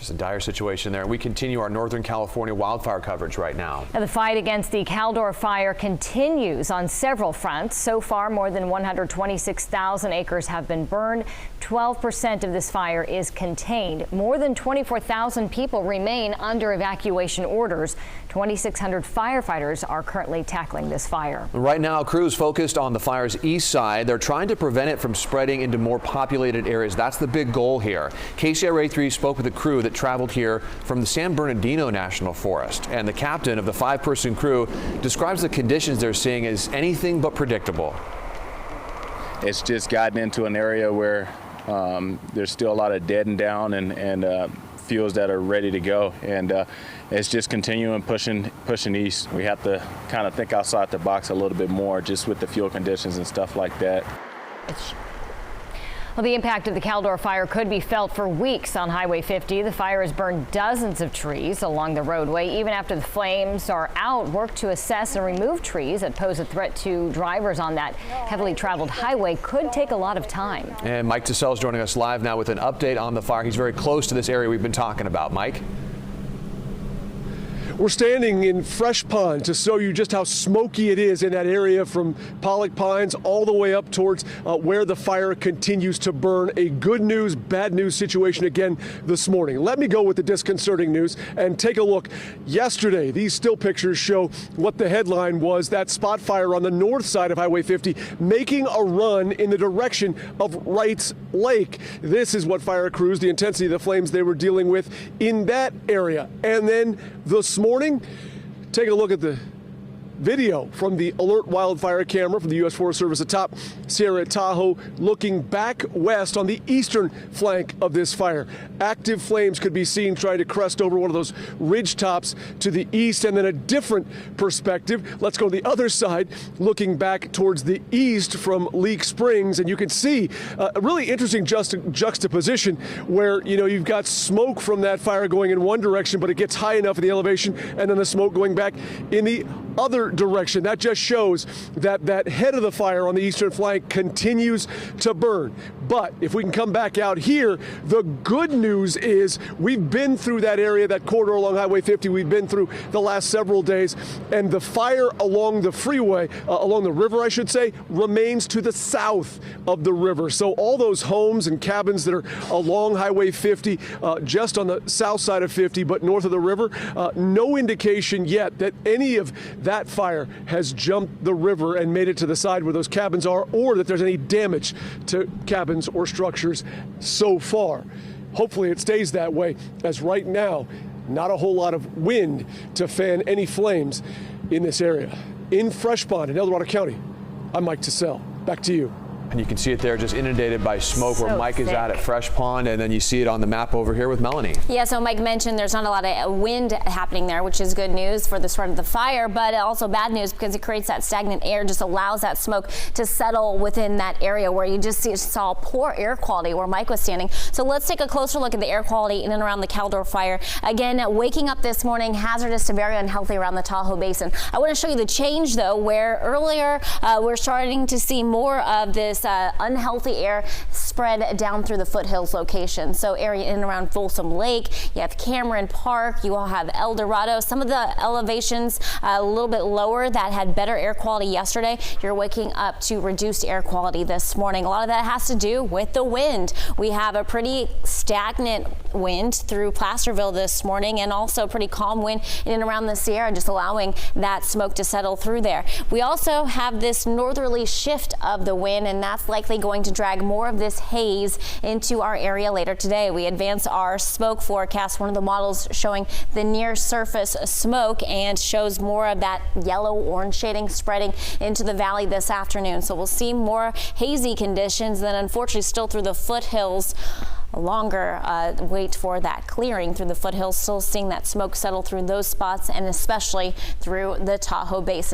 Just a dire situation there. We continue our Northern California wildfire coverage right now. The fight against the Caldor fire continues on several fronts. So far, more than 126,000 acres have been burned. 12% of this fire is contained. More than 24,000 people remain under evacuation orders. 2,600 firefighters are currently tackling this fire. Right now, crews focused on the fire's east side. They're trying to prevent it from spreading into more populated areas. That's the big goal here. KCRA 3 spoke with a crew that traveled here from the San Bernardino National Forest, and the captain of the 5-person crew describes the conditions they're seeing as anything but predictable. It's just gotten into an area where there's still a lot of dead and down and fuels that are ready to go, and it's just continuing pushing east. We have to kind of think outside the box a little bit more, just with the fuel conditions and stuff like that. Well, the impact of the Caldor fire could be felt for weeks on Highway 50. The fire has burned dozens of trees along the roadway. Even after the flames are out, work to assess and remove trees that pose a threat to drivers on that heavily traveled highway could take a lot of time. And Mike Tassell is joining us live now with an update on the fire. He's very close to this area we've been talking about. Mike? We're standing in Fresh Pond to show you just how smoky it is in that area from Pollock Pines all the way up towards where the fire continues to burn. A good news, bad news situation again this morning. Let me go with the disconcerting news and take a look. Yesterday, these still pictures show what the headline was, that spot fire on the north side of Highway 50 making a run in the direction of Wrights Lake. This is what fire crews, the intensity of the flames they were dealing with in that area. And then this morning, take a look at the video from the Alert Wildfire camera from the U.S. Forest Service atop Sierra Tahoe, looking back west on the eastern flank of this fire. Active flames could be seen trying to crest over one of those ridge tops to the east, and then a different perspective. Let's go to the other side, looking back towards the east from Leak Springs, and you can see a really interesting juxtaposition where, you know, you've got smoke from that fire going in one direction, but it gets high enough in the elevation, and then the smoke going back in the other direction. That just shows that that head of the fire on the eastern flank continues to burn. But if we can come back out here, the good news is we've been through that area, that corridor along Highway 50, we've been through the last several days, and the fire along the freeway, along the river, I should say, remains to the south of the river. So all those homes and cabins that are along Highway 50, just on the south side of 50, but north of the river, no indication yet that any of that fire has jumped the river and made it to the side where those cabins are, or that there's any damage to cabins or structures so far. Hopefully it stays that way, as right now, not a whole lot of wind to fan any flames in this area. In Fresh Pond in El Dorado County, I'm Mike Tassell. Back to you. And you can see it there, just inundated by smoke where Mike is at Fresh Pond, and then you see it on the map over here with Melanie. Yeah, so Mike mentioned there's not a lot of wind happening there, which is good news for the spread of the fire, but also bad news because it creates that stagnant air, just allows that smoke to settle within that area where you just saw poor air quality where Mike was standing. So let's take a closer look at the air quality in and around the Caldor fire. Again, waking up this morning, hazardous to very unhealthy around the Tahoe Basin. I want to show you the change, though, where earlier we're starting to see more of this unhealthy air spread down through the foothills location. So area in and around Folsom Lake, you have Cameron Park, you all have El Dorado. Some of the elevations a little bit lower that had better air quality yesterday. You're waking up to reduced air quality this morning. A lot of that has to do with the wind. We have a pretty stagnant wind through Placerville this morning, and also pretty calm wind in and around the Sierra, just allowing that smoke to settle through there. We also have this northerly shift of the wind, and that's likely going to drag more of this haze into our area later today. We advance our smoke forecast, one of the models showing the near surface smoke, and shows more of that yellow-orange shading spreading into the valley this afternoon. So we'll see more hazy conditions, then unfortunately still through the foothills. Longer wait for that clearing through the foothills, still seeing that smoke settle through those spots, and especially through the Tahoe Basin.